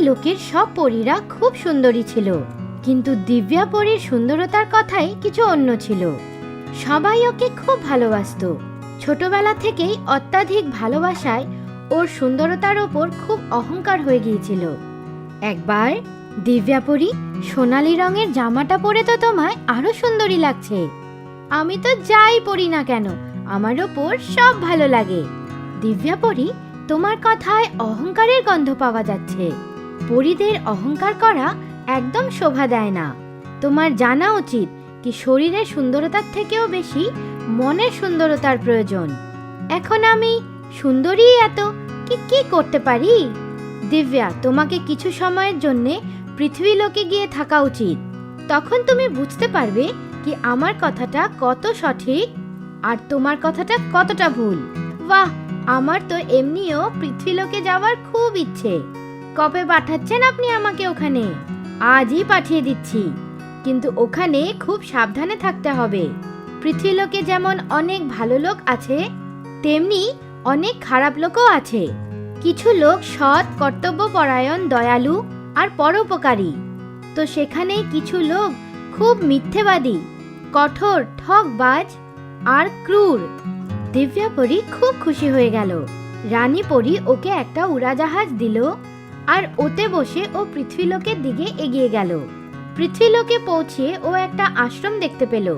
লোকের সব পরীরা খুব সুন্দরী ছিল, কিন্তু দিব্যা পরীর সুন্দরতার কথাই কিছু অন্য ছিল। সবাই ওকে খুব ভালোবাসতো। ছোটবেলা থেকেই অত্যাধিক ভালোবাসায় ওর সুন্দরতার ওপর খুব অহংকার হয়ে গিয়েছিল। একবার, দিব্যা পরী, সোনালি রঙের জামাটা পরে তো তোমায় আরো সুন্দরী লাগছে। আমি তো যাই পরি না কেন, আমার ওপর সব ভালো লাগে। দিব্যা পরী, তোমার কথায় অহংকারের গন্ধ পাওয়া যাচ্ছে। পরীদের অহংকার করা একদম শোভা দেয় না। তোমার জানা উচিত কি শরীরের সুন্দরতার থেকেও বেশি মনের সুন্দরতার প্রয়োজন। এখন আমি সুন্দরী এত কি করতে পারি? দিব্যা, তোমাকে কিছু সময়ের জন্যে পৃথিবীলোকে গিয়ে থাকা উচিত। তখন তুমি বুঝতে পারবে কি আমার কথাটা কত সঠিক আর তোমার কথাটা কতটা ভুল। বাহ, আমার তো এমনিও পৃথিবীলোকে যাওয়ার খুব ইচ্ছে। কবে পাঠাচ্ছেন আপনি আমাকে ওখানে? আজই পাঠিয়ে দিচ্ছি, কিন্তু ওখানে খুব সাবধানে থাকতে হবে। পৃথিবীলোকে যেমন অনেক ভালো লোক আছে, তেমনি অনেক খারাপ লোকও আছে। কিছু লোক সৎ, কর্তব্যপরায়ণ, দয়ালু আর পরোপকারী, তো সেখানেই কিছু লোক খুব মিথ্যেবাদী, কঠোর, ঠকবাজ আর ক্রূর। দিব্যা পরী খুব খুশি হয়ে গেল। রানী পরী ওকে একটা উড়াজাহাজ দিল আর ওতে বসে ও পৃথিবীলোকের দিকে এগিয়ে গেল। পৃথিবীলোকে পৌঁছে ও একটা আশ্রম দেখতে পেল।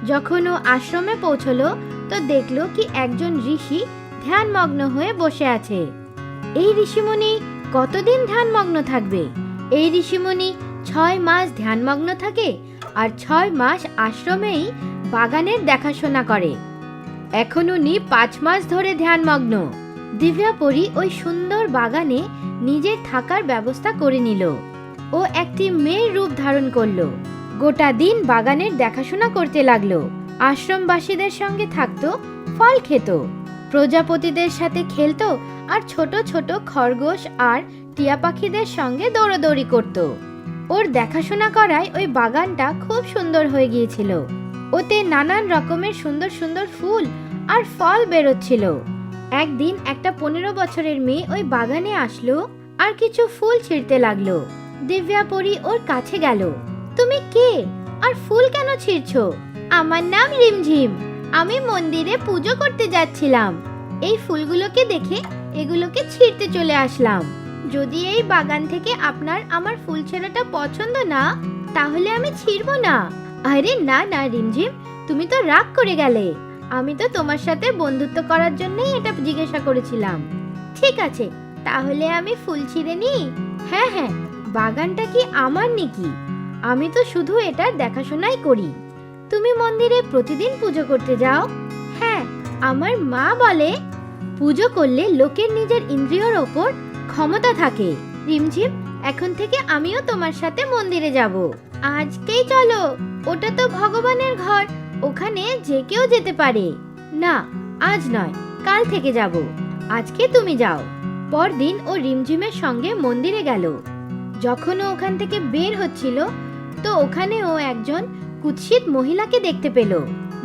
যখন ও আশ্রমে পৌঁছলো তো দেখলো কি একজন ঋষি ধ্যানমগ্ন হয়ে বসে আছে। এই ঋষিমুনি কতদিন ধ্যানমগ্ন থাকবে? এই ঋষিমুনি 6 মাস ধ্যানমগ্ন থাকে আর 6 মাস আশ্রমেই বাগানের দেখাশোনা করে। এখন উনি 5 মাস ধরে ধ্যানমগ্ন। দিব্যা পরী ওই সুন্দর বাগানে নিজের থাকার ব্যবস্থা করে নিল। ও একটি মেয়ের রূপ ধারণ করলো। গোটা দিন বাগানের দেখাশোনা করতে লাগলো। আশ্রমবাসীদের সঙ্গে থাকতো, ফল খেত, প্রজাপতিদের সাথে খেলতো আর ছোট ছোট খরগোশ আর টিয়া পাখিদের সঙ্গে দৌড়াদৌড়ি করত। ওর দেখাশোনা করায় ওই বাগানটা খুব সুন্দর হয়ে গিয়েছিল। ওতে নানান রকমের সুন্দর সুন্দর ফুল আর ফল বেরোচ্ছিল। একদিন একটা 15 বছরের মেয়ে ওই বাগানে আসলো আর কিছু ফুল ছিঁড়তে লাগলো। দিব্যা পরী ওর কাছে গেল। তুমি কে আর ফুল কেন ছিঁড়ছো? আমার নাম রিমঝিম, আমি মন্দিরে পুজো করতে যাচ্ছিলাম। এই ফুলগুলোকে দেখে এগুলোকে ছিঁড়তে চলে আসলাম। যদি এই বাগান থেকে আপনার আমার ফুল ছেঁড়াটা পছন্দ না, তাহলে আমি ছিঁড়বো না। আরে না না রিমঝিম, তুমি তো রাগ করে গেলে। আমি তো তোমার সাথে বন্ধুত্ব করার জন্যই এটা জিজ্ঞাসা করেছিলাম। ঠিক আছে, তাহলে আমি ফুল ছিঁড়ে নিই। হ্যাঁ হ্যাঁ, বাগানটা কি আমার নাকি? আমি তো শুধু এটার দেখাশোনাই করি। তুমি মন্দিরে প্রতিদিন পুজো করতে যাও? হ্যাঁ, আমার মা বলে পুজো করলে লোকের নিজের ইন্দ্রিয়র ওপর ক্ষমতা থাকে। রিমঝিম, এখন থেকে আমিও তোমার সাথে মন্দিরে যাব। আজকেই চলো, ওটা তো ভগবানের ঘর, ওখানে যে কেউ যেতে পারে। না, আজ নয়, কাল থেকে যাব। আজকে তুমি যাও। পরদিন ও রিমঝিমের সঙ্গে মন্দিরে গেল। যখন ও ওখান থেকে বের হচ্ছিল তো ওখানে ও একজন কুৎসিত মহিলাকে দেখতে পেল,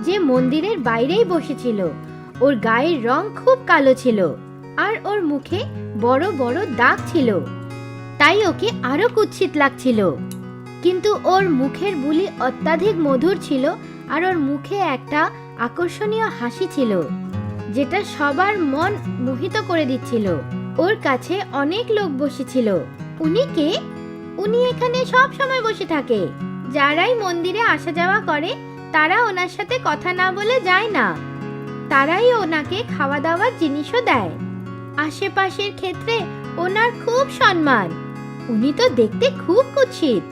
যে মন্দিরের বাইরেই বসেছিল। ওর গায়ের রং খুব কালো ছিল আর ওর মুখে বড় বড় দাগ ছিল, তাই ওকে আরো কুৎসিত লাগছিল। কিন্তু ওর মুখের বুলি অত্যাধিক মধুর ছিল আর ওর মুখে একটা আকর্ষণীয় হাসি ছিল, যেটা সবার মন মোহিত করে দিচ্ছিল। ওর কাছে অনেক লোক বসেছিল। উনি কে? উনি এখানে সব সময় বসে থাকে। যারাই মন্দিরে আসা যাওয়া করে তারা ওনার সাথে কথা না বলে যায় না। তারাই ওনাকে খাওয়া দাওয়ার জিনিসও দেয়। আশেপাশের ক্ষেত্রে ওনার খুব সম্মান। উনি তো দেখতে খুব কুৎসিত,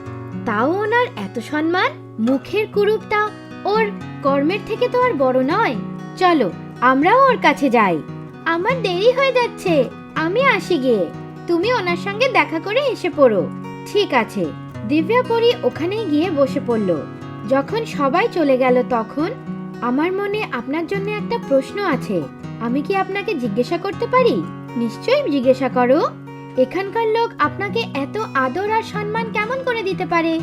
তাও ওনার এত সম্মান। মুখের কুরূপটা ওর কর্মের থেকে তো আর বড় নয়। চলো আমরাও ওর কাছে যাই। আমার দেরি হয়ে যাচ্ছে, আমি আসি গিয়ে। তুমি ওনার সঙ্গে দেখা করে এসে পড়ো। ঠিক আছে। দিব্যা পরী ওখানে গিয়ে বসে পড়ল। যখন সবাই চলে গেল তখন, আমার মনে আপনার জন্য একটা প্রশ্ন আছে। আমি কি আপনাকে জিজ্ঞাসা করতে পারি? নিশ্চয়ই জিজ্ঞাসা করো। এখানকার লোক আপনাকে এত আদর আর সম্মান কেমন করে দিতে পারে,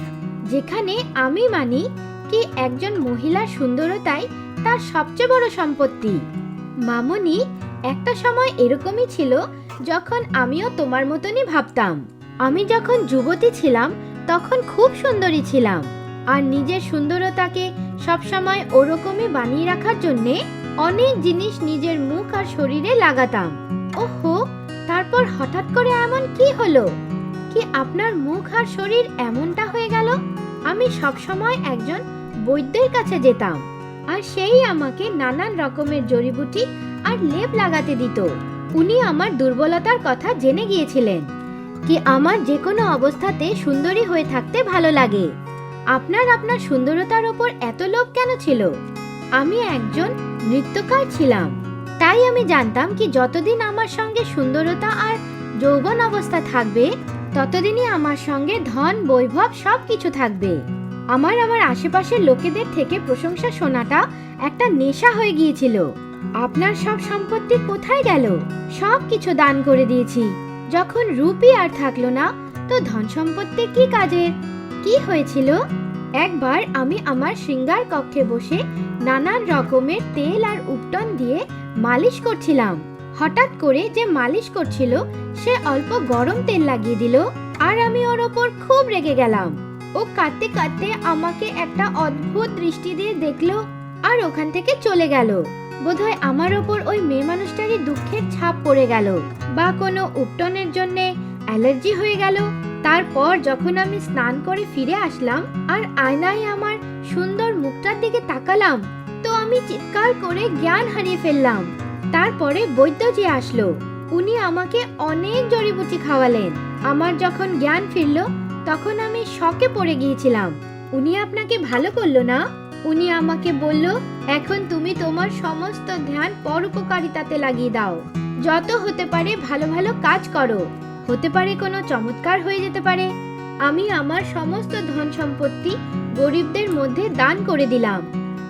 যেখানে আমি মানি কি একজন মহিলার সুন্দরতাই তার সবচেয়ে বড় সম্পত্তি। মামুনি, একটা সময় এরকমই ছিল যখন আমিও তোমার মতনই ভাবতাম। আমি যখন যুবতী ছিলাম তখন খুব সুন্দরী ছিলাম, আর নিজের সুন্দরতাকে সবসময় ওরকমই বানিয়ে রাখার জন্যে অনেক জিনিস নিজের মুখ আর শরীরে লাগাতাম। ওহো, তারপর হঠাৎ করে এমন কি হলো কি আপনার মুখ আর শরীর এমনটা হয়ে গেল? আমি সবসময় একজন বৈদ্যের কাছে যেতাম, আর সেই আমাকে নানান রকমের জড়িবুটি আর লেপ লাগাতে দিত। উনি আমার দুর্বলতার কথা জেনে গিয়েছিলেন কি আমার যে কোনো অবস্থাতে সুন্দরী হয়ে থাকতে ভালো লাগে। আপনার সুন্দরতার ওপর এত লোভ কেন ছিল? আমি একজন নৃত্যকার ছিলাম, তাই আমি জানতাম কি যতদিন আমার সঙ্গে সুন্দরতা আর যৌবন অবস্থা থাকবে ততদিনই আমার সঙ্গে ধন বৈভব সব কিছু থাকবে। আমার আশেপাশের লোকেদের থেকে প্রশংসা শোনাটা একটা নেশা হয়ে গিয়েছিল। আপনার সব সম্পত্তি কোথায় গেল? সব কিছু দান করে দিয়েছি। যখন রূপই আর থাকলো না তো ধন সম্পত্তি কি কাজের? কি হয়েছিল? একবার আমি আমার শৃঙ্গার কক্ষে বসে নানান রকমের তেল আর উপটন দিয়ে মালিশ করছিলাম। হঠাৎ করে যে মালিশ করছিল সে অল্প গরম তেল লাগিয়ে দিল, আর আমি ওর ওপর খুব রেগে গেলাম। ও কাঁদতে কাঁদতে আমাকে একটা অদ্ভুত দৃষ্টি দিয়ে দেখলো আর ওখান থেকে চলে গেল। বোধহয় আমার ওপর ওই মেয়ে মানুষটারই দুঃখের ছাপ পড়ে গেল, বা কোনো উপটনের জন্য অ্যালার্জি হয়ে গেল। তারপর যখন আমি স্নান করে ফিরে আসলাম আর আয়নায় আমার সুন্দর মুখটার দিকে তাকালাম তো আমি চিৎকার করে জ্ঞান হারিয়ে ফেললাম। তারপরে বৈদ্যজি আসলো, উনি আমাকে অনেক জড়িবুটি খাওয়ালেন। আমার যখন জ্ঞান ফিরল তখন আমি শকে পড়ে গিয়েছিলাম। উনি আপনাকে ভালো করলো না? উনি আমাকে বলল, এখন তুমি তোমার সমস্ত ধ্যান পরোপকারিতাতে লাগিয়ে দাও। যত হতে পারে ভালো ভালো কাজ করো, হতে পারে কোনো চমৎকার হয়ে যেতে পারে। আমি আমার সমস্ত ধন সম্পত্তি গরিবদের মধ্যে দান করে দিলাম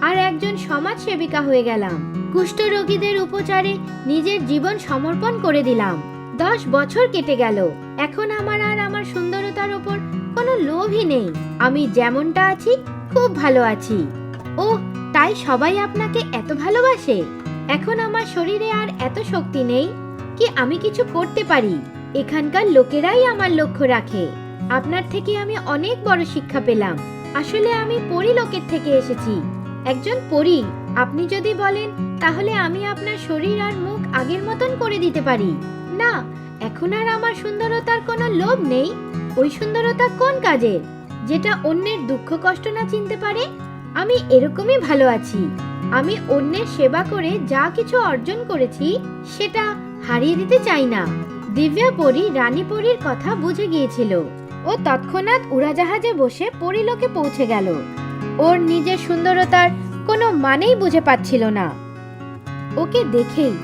আর একজন সমাজ সেবিকা হয়ে গেলাম। কুষ্ঠরোগীদের উপচারে নিজের জীবন সমর্পণ করে দিলাম। 10 বছর কেটে গেল। এখন আমার আর আমার সুন্দরতার ওপর কোনো লোভই নেই। আমি যেমনটা আছি খুব ভালো আছি। ওহ, তাই সবাই আপনাকে এত ভালোবাসে? এখন আমার শরীরে আর এত শক্তি নেই কি আমি কিছু করতে পারি। এখানকার লোকেরাই আমার লক্ষ্য রাখে। আপনার থেকে আমি অনেক বড় শিক্ষা পেলাম। আসলে আমি পরী লোকের থেকে এসেছি, একজন পরী। আপনি যদি বলেন তাহলে আমি আপনার শরীর আর মুখ আগের মতন করে দিতে পারি। না, এখন আর আমার সুন্দরতার কোনো লোভ নেই। ওই সুন্দরতা কোন কাজের, যেটা অন্যের দুঃখ কষ্ট না চিনতে পারে? আমি এরকমই ভালো আছি। আমি অন্যের সেবা করে যা কিছু অর্জন করেছি সেটা হারিয়ে দিতে চাই না। দিব্যা পরী রানী পরীর কথা বুঝে গিয়েছিল। ও তৎক্ষণাৎ উড়াজাহাজে বসে পরীলোকে পৌঁছে গেল। ওর নিজের সুন্দরতার কোনো মানেই বুঝে পাচ্ছিল না। ওকে দেখেই,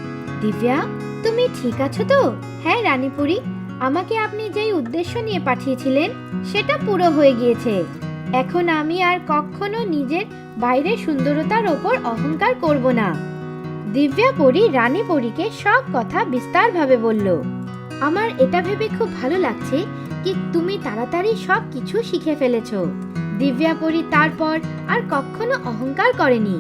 দিব্যা, তুমি ঠিক আছো তো? হ্যাঁ রানী পরী, আমাকে আপনি যেই উদ্দেশ্য নিয়ে পাঠিয়েছিলেন সেটা পুরো হয়ে গিয়েছে। এখন আমি আর কখনো নিজের বাইরের সুন্দরতার ওপর অহংকার করব না। দিব্যা পরী রানী পরীকে সব কথা বিস্তারভাবে বলল। আমার এটা ভেবে খুব ভালো লাগছে কি তুমি তাড়াতাড়ি সব কিছু শিখে ফেলেছো। দিব্যা পরী তারপর আর কখনো অহংকার করেনি।